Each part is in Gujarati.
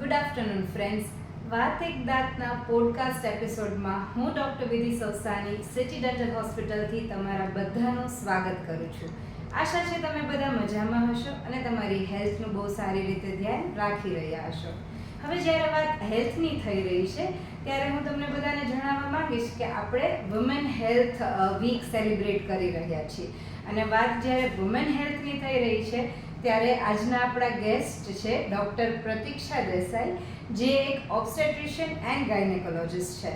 Good afternoon friends. વાત એક દાંતના પોડકાસ્ટ એપિસોડમાં હું ડૉક્ટર વિધિ સવસાની સિટી ડેન્ટલ હોસ્પિટલથી તમારા બધાનું સ્વાગત કરું છું. આશા છે તમે બધા મજામાં હશો અને તમારી હેલ્થનું બહુ સારી રીતે ધ્યાન રાખી રહ્યા હશો. હવે જ્યારે વાત હેલ્થની થઈ રહી છે ત્યારે હું તમને બધાને જણાવવા માંગીશ કે આપણે વુમેન હેલ્થ વીક સેલિબ્રેટ કરી રહ્યા છીએ. અને વાત જ્યારે વુમેન હેલ્થની થઈ રહી છે ત્યારે આજના આપણા ગેસ્ટ છે ડૉક્ટર પ્રતીક્ષા દેસાઈ, જે એક ઓબ્સ્ટેટ્રિશિયન એન્ડ ગાયનેકોલોજિસ્ટ છે.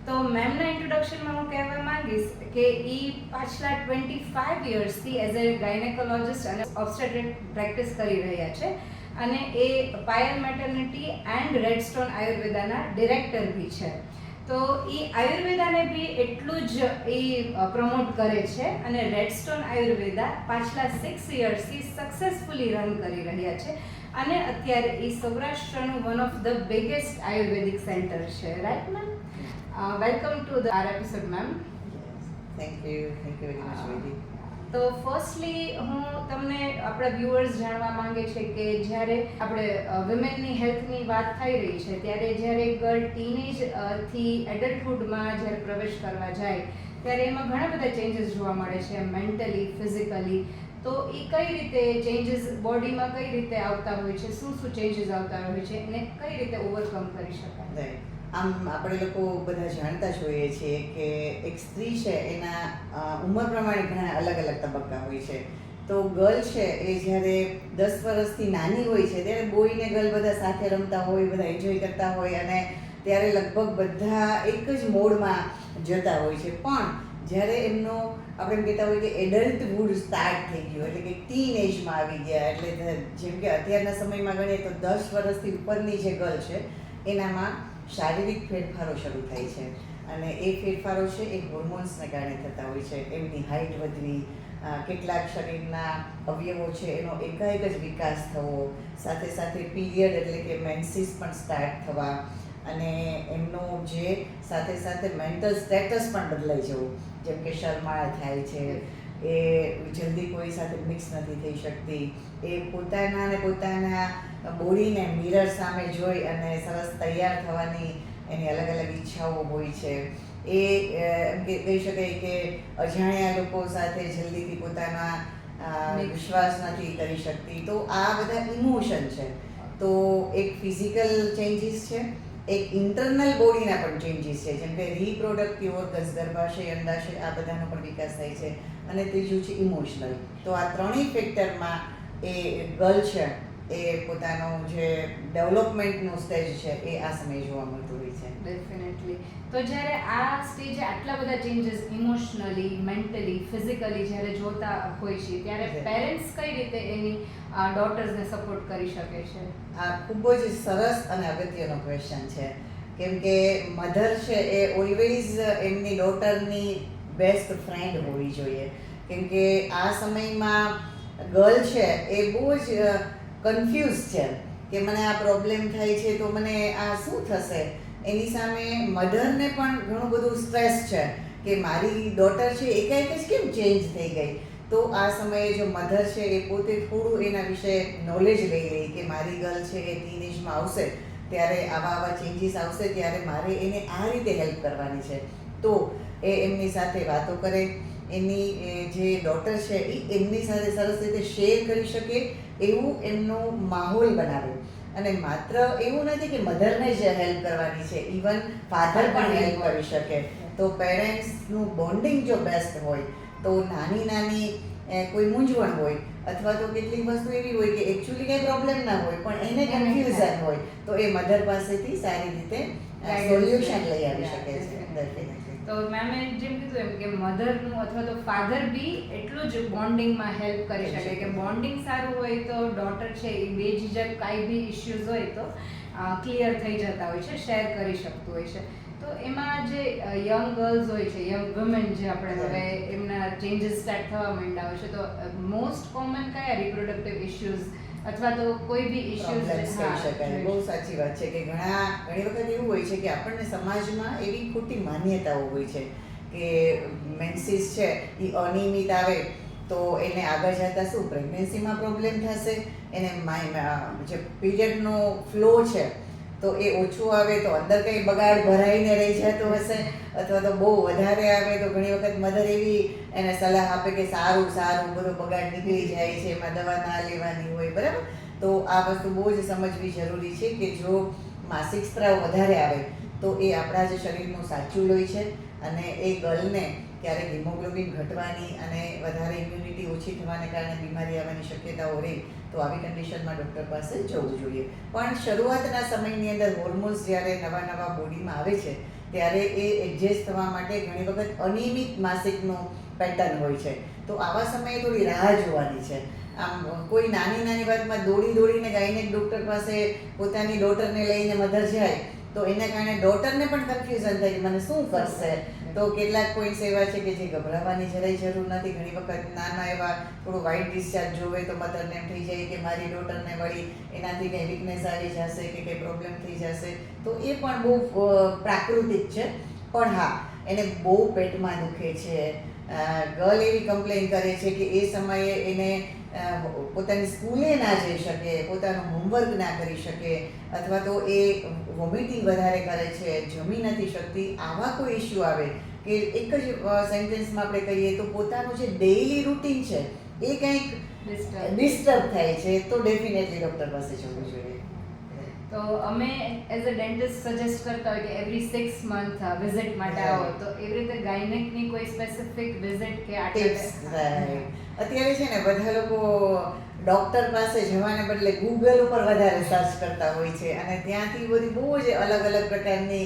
તો મેમના ઇન્ટ્રોડક્શનમાં હું કહેવા માંગીશ કે એ પાછલા 25 યર્સથી એઝ અ ગાયનેકોલોજિસ્ટ અને ઓબ્સ્ટેટ્રિક પ્રેક્ટિસ કરી રહ્યા છે અને એ પાયલ મેટર્નિટી એન્ડ રેડસ્ટોન આયુર્વેદાના ડિરેક્ટર બી છે. તો એ આયુર્વેદાને બી એટલું જ એ પ્રમોટ કરે છે અને રેડસ્ટોન આયુર્વેદા પાછલા 6 યર્સથી સક્સેસફુલી રન કરી રહ્યા છે અને અત્યારે એ સૌરાષ્ટ્રનું one of the biggest Ayurvedic centre છે. Right ma'am? Welcome to the our episode ma'am. Thank you very much Vidhi. તો ફર્સ્ટલી હું તમને આપણા વ્યુઅર્સ જાણવા માંગે છે કે જ્યારે આપણે વિમેનની હેલ્થની વાત થઈ રહી છે ત્યારે જ્યારે ગર્લ ટીનેજ થી એડલ્ટહુડમાં જ્યારે પ્રવેશ કરવા જાય ત્યારે એમાં ઘણા બધા ચેન્જીસ જોવા મળે છે, મેન્ટલી, ફિઝિકલી. તો એ કઈ રીતે ચેન્જીસ બોડીમાં કઈ રીતે આવતા હોય છે, શું શું ચેન્જીસ આવતા હોય છે અને કઈ રીતે ઓવરકમ કરી શકાય? આમ આપણે લોકો બધા જાણતા જ હોઈએ છીએ કે એક સ્ત્રી છે એના ઉંમર પ્રમાણે ઘણા અલગ અલગ તબક્કા હોય છે. તો ગર્લ છે એ જ્યારે 10 વર્ષથી નાની હોય છે ત્યારે બોય ને ગર્લ બધા સાથે રમતા હોય, બધા એન્જોય કરતા હોય અને ત્યારે લગભગ બધા એક જ મોડમાં જતા હોય છે. પણ જ્યારે એમનો આપણે એમ કહેતા હોય કે એડલ્ટહુડ સ્ટાર્ટ થઈ ગયો, એટલે કે ટીન એજમાં આવી ગયા, એટલે જેમ કે અત્યારના સમયમાં ગણીએ તો 10 વર્ષથી ઉપરની જે ગર્લ છે એનામાં શારીરિક ફેરફારો શરૂ થાય છે અને એ ફેરફારો છે એ હોર્મોન્સને કારણે થતા હોય છે. એમની હાઇટ વધવી, કેટલાક શરીરના અવયવો છે એનો એકાએક જ વિકાસ થવો, સાથે સાથે પીરિયડ એટલે કે મેન્સીસ પણ સ્ટાર્ટ થવા અને એમનો જે સાથે સાથે મેન્ટલ સ્ટેટસ પણ બદલાઈ જવું, જેમ કે શરમાળ થાય છે, એ જલ્દી કોઈ સાથે મિક્સ નથી થઈ શકતી, એ પોતાના બોડીને મિરર સામે જોઈ અને સરસ તૈયાર થવાની એની અલગ અલગ ઈચ્છાઓ હોય છે. એ એમ કે કહી શકાય કે અજાણ્યા લોકો સાથે જલ્દીથી પોતાના વિશ્વાસ નથી કરી શકતી. તો આ બધા ઇમોશન છે. તો એક ફિઝિકલ ચેન્જીસ છે, એક ઇન્ટરનલ બોડીના પણ ચેન્જીસ છે, જેમ કે રિપ્રોડક્ટિવ ઓર્ગન્સ, ગર્ભાશય, અંડાશય, આ બધાનો પણ વિકાસ થાય છે. અને ત્રીજું છે ઇમોશનલ. તો આ ત્રણેય ફેક્ટરમાં એ ગર્લ છે એ પોતાનો જે ડેવલપમેન્ટનો સ્ટેજ છે એ આ સમયે જોવા મળતું હોય છે. ડેફિનેટલી. તો જ્યારે આ સ્ટેજે આટલા બધા ચેન્જીસ ઇમોશનલી, મેન્ટલી, ફિઝિકલી જ્યારે જોતા હોય છે ત્યારે પેરેન્ટ્સ કઈ રીતે એની ડોટર્સને સપોર્ટ કરી શકે છે? આ ખૂબ જ સરસ અને અગત્યનો ક્વેશ્ચન છે, કેમ કે મધર છે એ ઓલવેઝ એમની ડોટરની બેસ્ટ ફ્રેન્ડ હોવી જોઈએ. કેમ કે આ સમયમાં ગર્લ છે એ બહુ જ કન્ફ્યુઝ છે કે મને આ પ્રોબ્લેમ થાય છે તો મને આ શું થશે. એની સામે મધરને પણ ઘણું બધું સ્ટ્રેસ છે કે મારી ડોટર છે એકાએક જ કેમ ચેન્જ થઈ ગઈ. તો આ સમયે જો મધર છે એ પોતે થોડું એના વિશે નોલેજ લઈ લે કે મારી ગર્લ છે એ ટીનેજમાં આવશે ત્યારે આવા ચેન્જીસ આવશે ત્યારે મારે એને આ રીતે હેલ્પ કરવાની છે. તો એ એમની સાથે વાતો કરે, એની જે ડોટર છે એ એમની સાથે સરસ રીતે શેર કરી શકે એવું એમનો માહોલ બનાવે. અને માત્ર એવું નથી કે મધરને જ હેલ્પ કરવાની છે, ઇવન ફાધર પણ હેલ્પ કરી શકે. તો પેરેન્ટ્સનું બોન્ડિંગ જો બેસ્ટ હોય તો નાની કોઈ મૂંઝવણ હોય અથવા તો કેટલીક વસ્તુ એવી હોય કે એકચ્યુઅલી કંઈ પ્રોબ્લેમ ના હોય પણ એને કન્ફ્યુઝન હોય તો એ મધર પાસેથી સારી રીતે સોલ્યુશન લઈ આવી શકે છે. તો મેમે જેમ કીધું એમ કે મધરનું અથવા તો ફાધર બી એટલું જ બોન્ડિંગમાં હેલ્પ કરી શકે કે બોન્ડિંગ સારું હોય તો ડોટર છે એ બેઝિજક કાંઈ બી ઇશ્યુઝ હોય તો ક્લિયર થઈ જતા હોય છે, શેર કરી શકતું હોય છે. તો એમાં જે યંગ ગર્લ્સ હોય છે, યંગ વુમેન જે આપણે હવે એમના ચેન્જીસ સ્ટાર્ટ થવા માંડ્યા હોય છે, તો મોસ્ટ કોમન કયા રિપ્રોડક્ટિવ ઇશ્યુઝ અથવા તો કોઈ બી ઇશ્યુઝ કહી શકાય? બહુ સાચી વાત છે કે ઘણી વખત એવું હોય છે કે આપણને સમાજમાં એવી ખોટી માન્યતાઓ હોય છે કે મેન્સીસ છે એ અનિયમિત આવે તો એને આગળ જતાં શું પ્રેગ્નન્સીમાં પ્રોબ્લેમ થશે, એને જે પીરિયડનો ફ્લો છે તો એ ઓછું આવે તો અંદર કંઈ બગાડ ભરાઈને રહી જતો હશે, અથવા તો બહુ વધારે આવે તો ઘણી વખત મધર એવી એને સલાહ આપે કે સારું સારું બધો બગાડ નીકળી જાય છે, એમાં દવા ના લેવાની હોય, બરાબર. તો આ વસ્તુ બહુ જ સમજવી જરૂરી છે કે જો માસિક સ્ત્રાવ વધારે આવે તો એ આપણા જે શરીરનું સાચું લોહી છે, અને એ ગર્લને ક્યારેક હિમોગ્લોબિન ઘટવાની અને વધારે ઇમ્યુનિટી ઓછી થવાને કારણે બીમારી આવવાની શક્યતાઓ રહે, તો આવી કન્ડિશનમાં ડૉક્ટર પાસે જવું જોઈએ. પણ શરૂઆતના સમયની અંદર હોર્મોન્સ જ્યારે નવા નવા બોડીમાં આવે છે ત્યારે એ એડજસ્ટ થવા માટે ઘણી વખત અનિયમિત માસિકનું પેટર્ન હોય છે. તો આવા સમયે થોડી રાહ જોવાની છે. આમ કોઈ નાની નાની વાતમાં દોડીને ગાયનેક ડૉક્ટર પાસે પોતાની ડોટરને લઈને મધર જાય તો એના કારણે ડોટરને પણ કન્ફ્યુઝન થાય કે મને શું કરશે. તો કેટલાક પોઈન્ટ્સ એવા છે કે જે ગભરાવાની જરાય જરૂર નથી. ઘણી વખત નાના એવા થોડું વાઇટ ડિસ્ચાર્જ જોવે તો મધરને એમ થઈ જાય કે મારી ડોટરને વળી એનાથી કંઈ વીકનેસ આવી જશે કે કંઈ પ્રોબ્લેમ થઈ જશે, તો એ પણ બહુ પ્રાકૃતિક છે. પણ હા, એને બહુ પેટમાં દુખે છે, ગર્લ એવી કમ્પ્લેન કરે છે કે એ સમયે એને પોતાની સ્કૂલે ના જઈ શકે, પોતાનું હોમવર્ક ના કરી શકે, અથવા તો એ વોમિટિંગ વધારે કરે છે, જમી નથી શકતી, આવા કોઈ ઇસ્યુ આવે કે એક જ સેન્ટેન્સમાં આપણે કહીએ તો પોતાનું જે ડેઇલી રૂટીન છે એ કંઈક ડિસ્ટર્બ થાય છે, તો ડેફિનેટલી ડૉક્ટર પાસે જવું જોઈએ. તો અમે એઝ અ ડેન્ટિસ્ટ સજેસ્ટ કરતા હોય કે એવરી 6 મંથ વિઝિટ માટે આવો, તો એવી રીતે ગાયનેકની કોઈ સ્પેસિફિક વિઝિટ કે અત્યારે છે ને બધા લોકો ડૉક્ટર પાસે જવાને બદલે ગૂગલ ઉપર વધારે સર્ચ કરતા હોય છે, અને ત્યાંથી બધી બહુ જ અલગ અલગ પ્રકારની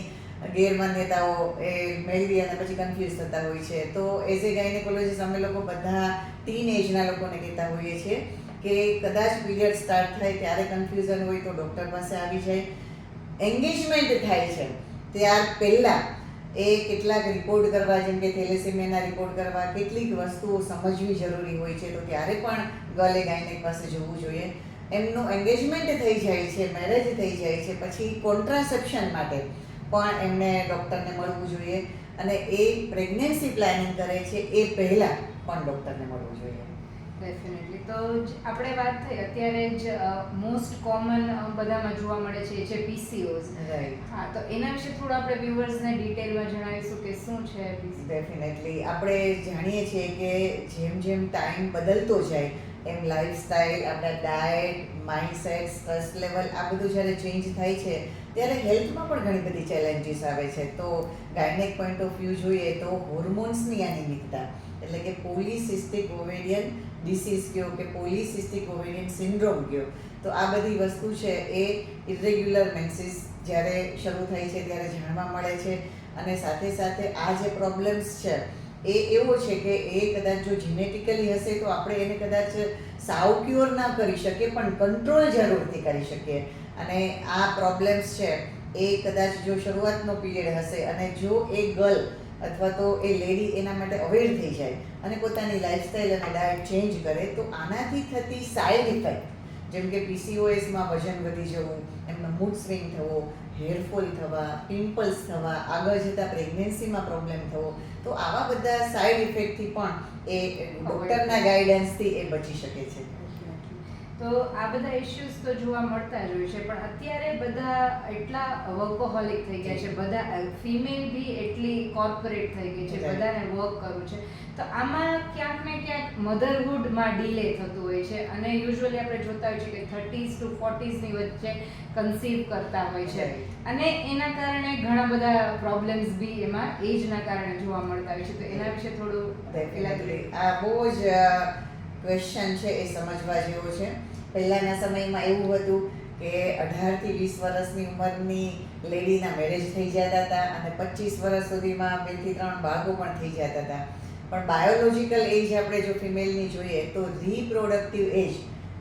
ગેરમાન્યતાઓ એ મેળવી અને પછી કન્ફ્યુઝ થતા હોય છે. તો એઝ એ ગાયનેકોલોજીસ્ટ અમે લોકો બધા ટીન એજના લોકોને કહેતા હોઈએ છીએ કે કદાચ પીરિયડ સ્ટાર્ટ થાય ત્યારે કન્ફ્યુઝન હોય તો ડૉક્ટર પાસે આવી જાય. એન્ગેજમેન્ટ થાય છે ત્યાર પહેલાં એ કેટલાક રિપોર્ટ કરવા, જેમ કે થેલેસેમિયાના રિપોર્ટ કરવા, કેટલીક વસ્તુઓ સમજવી જરૂરી હોય છે, તો ત્યારે પણ ગર્લે ગાયનેક પાસે જવું જોઈએ. એમનું એન્ગેજમેન્ટ થઈ જાય છે, મેરેજ થઈ જાય છે, પછી કોન્ટ્રાસેપ્શન માટે પણ એમને ડૉક્ટરને મળવું જોઈએ, અને એ પ્રેગ્નન્સી પ્લાનિંગ કરે છે એ પહેલાં પણ ડૉક્ટરને મળવું જોઈએ. ડેફિનેટલી. તો આપણે વાત થઈ અત્યારે જ મોસ્ટ કોમન બધામાં જોવા મળે છે જે પીસીઓઝ. રાઈટ. હા, તો એના વિશે થોડું આપણે વ્યુઅર્સને ડિટેલમાં જણાવીશું કે શું છે પીસીઓઝ. ડેફિનેટલી. આપણે જાણીએ છીએ કે જેમ જેમ ટાઈમ બદલતો જાય એમ લાઈફસ્ટાઈલ, આપણા ડાયટ, માઇન્ડસેટ, સ્ટ્રેસ લેવલ આ બધું જ્યારે ચેન્જ થાય છે ત્યારે હેલ્થમાં પણ ઘણી બધી ચેલેન્જીસ આવે છે. તો ગાયનેક પોઈન્ટ ઓફ વ્યૂ જોઈએ તો હોર્મોન્સની અનિયમિતતા, એટલે કે પોલિસિસ્ટિક ઓવેરિયન ડિસીઝ કહો કે પોલિસિસ્ટિક ઓવેરિયન સિન્ડ્રોમ કહો, તો આ બધી વસ્તુ છે એ ઇરેગ્યુલર મેન્સીસ જ્યારે શરૂ થાય છે ત્યારે જાણવા મળે છે. અને સાથે સાથે આ જે પ્રોબ્લેમ્સ છે એ એવો છે કે એ કદાચ જો જીનેટિકલી હશે તો આપણે એને કદાચ સાવ ક્યોર ના કરી શકીએ, પણ કંટ્રોલ જરૂરથી કરી શકીએ. અને આ પ્રોબ્લેમ્સ છે એ કદાચ જો શરૂઆતનો પીરિયડ હશે અને જો એ ગર્લ અથવા તો એ લેડી એના માટે અવેર થઈ જાય અને પોતાની લાઈફસ્ટાઈલ અને ડાયટ ચેન્જ કરે, તો આનાથી થતી સાઇડ ઇફેક્ટ, જેમ કે પીસીઓએસમાં વજન વધી જવું, એમનો મૂડ સ્વિંગ થવો, હેરફોલ થવા, પિમ્પલ્સ થવા, આગળ જતાં પ્રેગ્નન્સીમાં પ્રોબ્લેમ થવો, તો આવા બધા સાઇડ ઇફેક્ટથી પણ એ ડૉક્ટરના ગાઈડન્સથી એ બચી શકે છે. તો આ બધા ઇશ્યુઝ તો જોવા મળતા જ હોય છે, પણ અત્યારે બધા એટલા વર્કોહોલિક થઈ ગયા છે, બધા ફિમેલ બી એટલી કોર્પોરેટ થઈ ગઈ છે, બધાને વર્ક કરવું છે, તો આમાં ક્યાંક ને ક્યાંક મધરહુડમાં ડીલે થતું હોય છે. અને યુઝ્યુઅલી આપણે જોતા હોય છે કે 30s to 40s ની વચ્ચે કન્સીવ કરતા હોય છે, અને એના કારણે ઘણા બધા પ્રોબ્લેમ્સ બી એમાં એજના કારણે જોવા મળતા હોય છે. તો એના વિશે થોડું આ બહુ જ ક્વેશ્ચન છે એ સમજવા જેવો છે. પહેલાંના સમયમાં એવું હતું કે 18 થી 20 વર્ષની ઉંમરની લેડીના મેરેજ થઈ જતા હતા અને 25 વર્ષ સુધીમાં 2 થી 3 બાળકો પણ થઈ જતા હતા. પણ બાયોલોજિકલ એજ આપણે જો ફિમેલની જોઈએ તો રિપ્રોડક્ટિવ એજ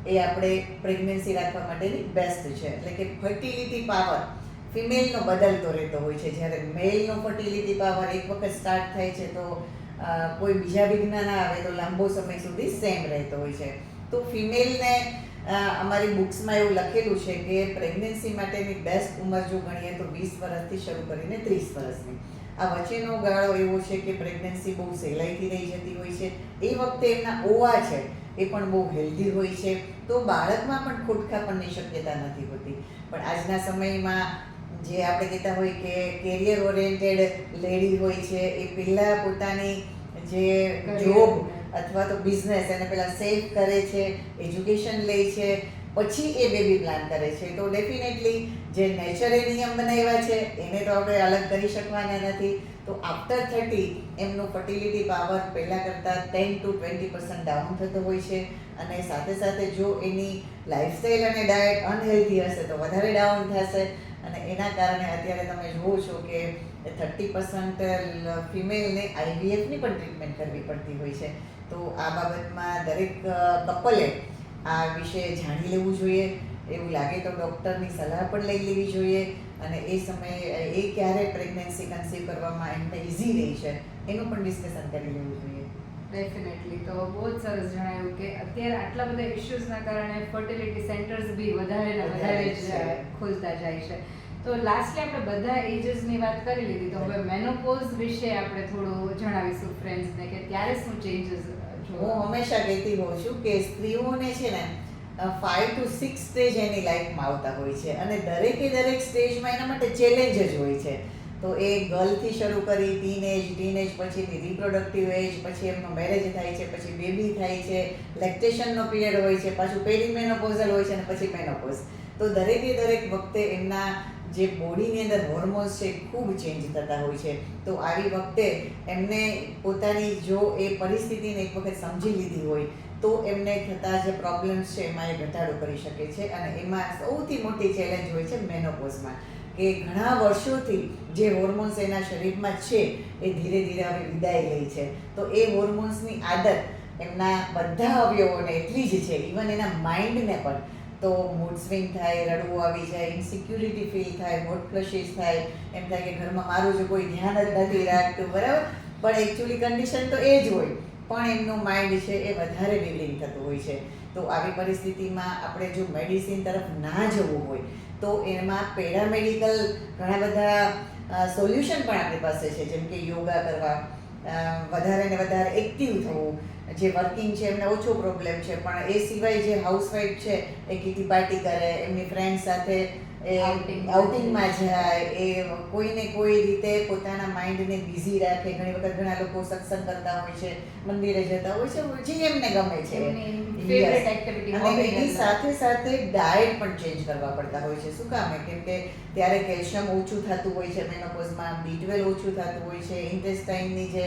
એ આપણે પ્રેગ્નન્સી રાખવા માટેની બેસ્ટ છે. એટલે કે ફર્ટિલિટી પાવર ફિમેલનો બદલતો રહેતો હોય છે. જ્યારે મેલનો ફર્ટિલિટી પાવર એક વખત સ્ટાર્ટ થાય છે તો કોઈ બીજા વિઘ્ન ના આવે તો લાંબો સમય સુધી સેમ રહેતો હોય છે. તો ફિમેલને અમારી બુક્સમાં એવું લખેલું છે કે પ્રેગ્નન્સી માટેની બેસ્ટ ઉંમર જો ગણીએ તો 20 વર્ષથી શરૂ કરીને 30 વર્ષની. આ વચ્ચેનો ગાળો એવો છે કે પ્રેગ્નન્સી બહુ સહેલાઈથી રહી જતી હોય છે. એ વખતે એમના ઓવા છે એ પણ બહુ હેલ્ધી હોય છે, તો બાળકમાં પણ ખોટખાપણની શક્યતા નથી હોતી. પણ આજના સમયમાં જે આપણે કહેતા હોય કે કેરિયર ઓરિએન્ટેડ લેડી હોય છે, એ પહેલાં પોતાની જે જોબ અથવા તો બિઝનેસ એને પહેલાં સેવ કરે છે, એજ્યુકેશન લે છે, પછી એ બેબી પ્લાન કરે છે. તો ડેફિનેટલી જે નેચરે નિયમ બનાવ્યા છે એને તો આપણે અલગ કરી શકવાના નથી. તો આફ્ટર 30 એમનું ફર્ટિલિટી પાવર પહેલાં કરતાં 10 to 20% ડાઉન થતો હોય છે. અને સાથે સાથે જો એની લાઇફસ્ટાઈલ અને ડાયટ અનહેલ્ધી હશે તો વધારે ડાઉન થશે. અને એના કારણે અત્યારે તમે જુઓ છો કે 30% ફિમેલને IVFની પણ ટ્રીટમેન્ટ કરવી પડતી હોય છે. તો આ બાબતમાં દરેક કપલે આ વિશે જાણી લેવું જોઈએ. એવું લાગે તો ડૉક્ટરની સલાહ પણ લઈ લેવી જોઈએ. અને એ સમયે એ ક્યારે પ્રેગ્નન્સી કન્સીવ કરવામાં એમને ઇઝી રહી છે એનું પણ ડિસ્કશન કરી લેવું જોઈએ. ડેફિનેટલી. તો બહુ જ સરસ જણાવ્યું કે અત્યારે આટલા બધા ઇશ્યુઝના કારણે ફર્ટિલિટી સેન્ટર્સ બી વધારે ને વધારે જ ખુલતા જાય છે. તો લાસ્ટલી આપણે બધા એજીસની વાત કરી લીધી, તો હવે મેનોપોઝ વિશે આપણે થોડું જણાવીશું ફ્રેન્ડ્સને કે ત્યારે શું ચેન્જીસ હું હંમેશા કહેતી હોઉં છું કે સ્ત્રીઓને છે ને 5 to 6 સ્ટેજ એની લાઈફમાં આવતા હોય છે. અને દરેક સ્ટેજમાં એના માટે ચેલેન્જ જ હોય છે. તો એ ગર્લથી શરૂ કરી ટીનેજ પછીની રિપ્રોડક્ટિવ એજ, પછી એમનો મેરેજ થાય છે, પછી બેબી થાય છે, લેક્ટેશનનો પીરિયડ હોય છે, પાછું પેરીમેનોપોઝલ હોય છે અને પછી મેનોપોઝ. તો દરેક વખતે એમના જે બોડીની અંદર હોર્મોન્સ છે ખૂબ ચેન્જ થતા હોય છે. તો આવી વખતે એમને પોતાની જો એ પરિસ્થિતિને એક વખત સમજી લીધી હોય તો એમને થતા જે પ્રોબ્લેમ્સ છે એમાં એ ઘટાડો કરી શકે છે. અને એમાં સૌથી મોટી ચેલેન્જ હોય છે મેનોપોઝમાં, કે ઘણા વર્ષોથી જે હોર્મોન્સ એના શરીરમાં છે એ ધીરે ધીરે હવે વિદાય લે છે. તો એ હોર્મોન્સની આદત એમના બધા અવયવોને એટલી જ છે, ઇવન એના માઇન્ડને પણ. તો મૂડ સ્વિંગ થાય, રડવું આવી જાય, ઇન્સિક્યુરિટી ફીલ થાય, હોટ ફ્લશીસ થાય, એમ થાય કે ઘરમાં મારું જો કોઈ ધ્યાન જ નથી રાખતું, બરાબર. પણ એકચ્યુઅલી કન્ડિશન તો એ જ હોય, પણ એમનું માઇન્ડ છે એ વધારે બિલ્ડિંગ થતું હોય છે. તો આવી પરિસ્થિતિમાં આપણે જો મેડિસિન તરફ ના જવું હોય તો એમાં પેરામેડિકલ ઘણા બધા સોલ્યુશન પણ આપણી પાસે છે. જેમ કે યોગા કરવા, વધારે ને વધારે એક્ટિવ થવું. જે વર્કિંગ છે એમને ઓછો પ્રોબ્લેમ છે, પણ એ સિવાય જે હાઉસવાઈફ છે એ કીટી પાર્ટી કરે, એમની ફ્રેન્ડ સાથે એ આઉટિંગમાં જાય, એ કોઈને કોઈ રીતે પોતાના માઇન્ડને બિઝી રાખે. ઘણી વખત ઘણા લોકો સત્સંગ કરતા હોય છે, મંદિરે જતા હોય છે, જે એમને ગમે છે. અને એની સાથે સાથે ડાયટ પણ ચેન્જ કરવા પડતા હોય છે. શું કામ? કેમ કે ત્યારે કેલ્શિયમ ઓછું થતું હોય છે મેનોપોઝમાં, B12 ઓછું થતું હોય છે, ઇન્ટેસ્ટાઇનની જે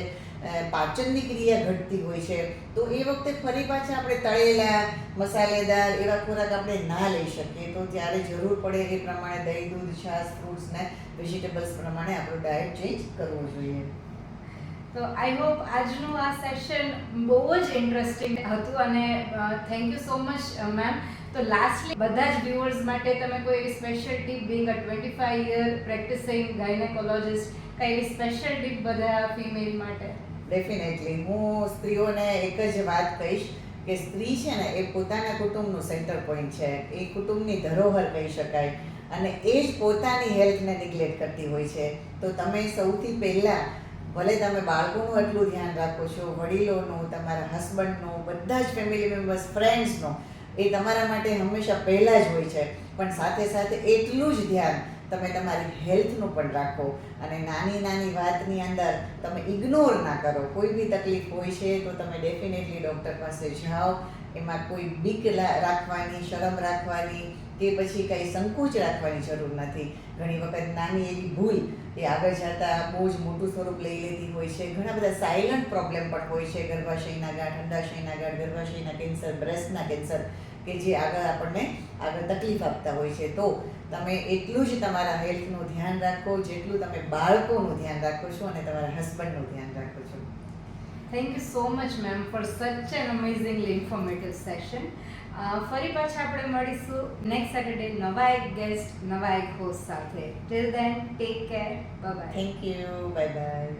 પાચનની ક્રિયા ઘટતી હોય છે. તો એ વખતે ફરી પાછા આપણે તળેલા મસાલેદાર એવા ખોરાક આપણે ના લઈ શકીએ. તો ત્યારે જરૂર પડે એ પ્રમાણે દહીં, દૂધ, છાશ, ફ્રૂટ્સ ને વેજીટેબલ્સ પ્રમાણે આપણું ડાયટ ચેન્જ કરવું જોઈએ. તો આઈ હોપ આજનું આ સેશન બહુ જ ઇન્ટરેસ્ટિંગ હતું અને thank you so much ma'am. તો લાસ્ટલી બધા જ વ્યુઅર્સ માટે તમે કોઈ એવી special tip, being a 25 year practising gynaecologist, કઈ એવી સ્પેશિયલ ટીપ બધા ફિમેલ માટે? ડેફિનેટલી હું સ્ત્રીઓને એક જ વાત કહીશ કે સ્ત્રી છે ને એ પોતાના કુટુંબનું સેન્ટર પોઈન્ટ છે. એ કુટુંબની ધરોહર કહી શકાય. અને એ જ પોતાની હેલ્થને નિગ્લેક્ટ કરતી હોય છે. તો તમે સૌથી પહેલાં, ભલે તમે બાળકોનું એટલું ધ્યાન રાખો છો, વડીલોનું, તમારા હસબન્ડનું, બધા જ ફેમિલી મેમ્બર્સ, ફ્રેન્ડ્સનું, એ તમારા માટે હંમેશા પહેલાં જ હોય છે. પણ સાથે સાથે એટલું જ ધ્યાન તમે તમારી હેલ્થનું પણ રાખો. અને નાની વાતની અંદર તમે ઇગ્નોર ના કરો. કોઈ બી તકલીફ હોય છે તો તમે ડેફિનેટલી ડૉક્ટર પાસે જાઓ. એમાં કોઈ બીક રાખવાની, શરમ રાખવાની કે પછી કંઈ સંકોચ રાખવાની જરૂર નથી. ઘણી વખત નાની એવી ભૂલ એ આગળ જતાં બહુ જ મોટું સ્વરૂપ લઈ લેતી હોય છે. ઘણા બધા સાયલન્ટ પ્રોબ્લેમ પણ હોય છે, ગર્ભાશયના ગાંઠ, અંડાશયના ગાંઠ, ગર્ભાશયના કેન્સર, બ્રેસ્ટના કેન્સર, કે જે આગળ તકલીફ આપતા હોય છે. તો તમે એટલું જ તમારા હેલ્થનું ધ્યાન રાખો જેટલું તમે બાળકોનું ધ્યાન રાખો છો અને તમારા હસબન્ડનું ધ્યાન રાખો છો. Thank you so much ma'am for such an amazingly informative session. ફરી પાછા આપણે મળીશું નેક્સ્ટ સેટરડે નવા એક ગેસ્ટ, નવા એક હોસ્ટ સાથે. Till then take care, bye bye. Thank you, bye bye.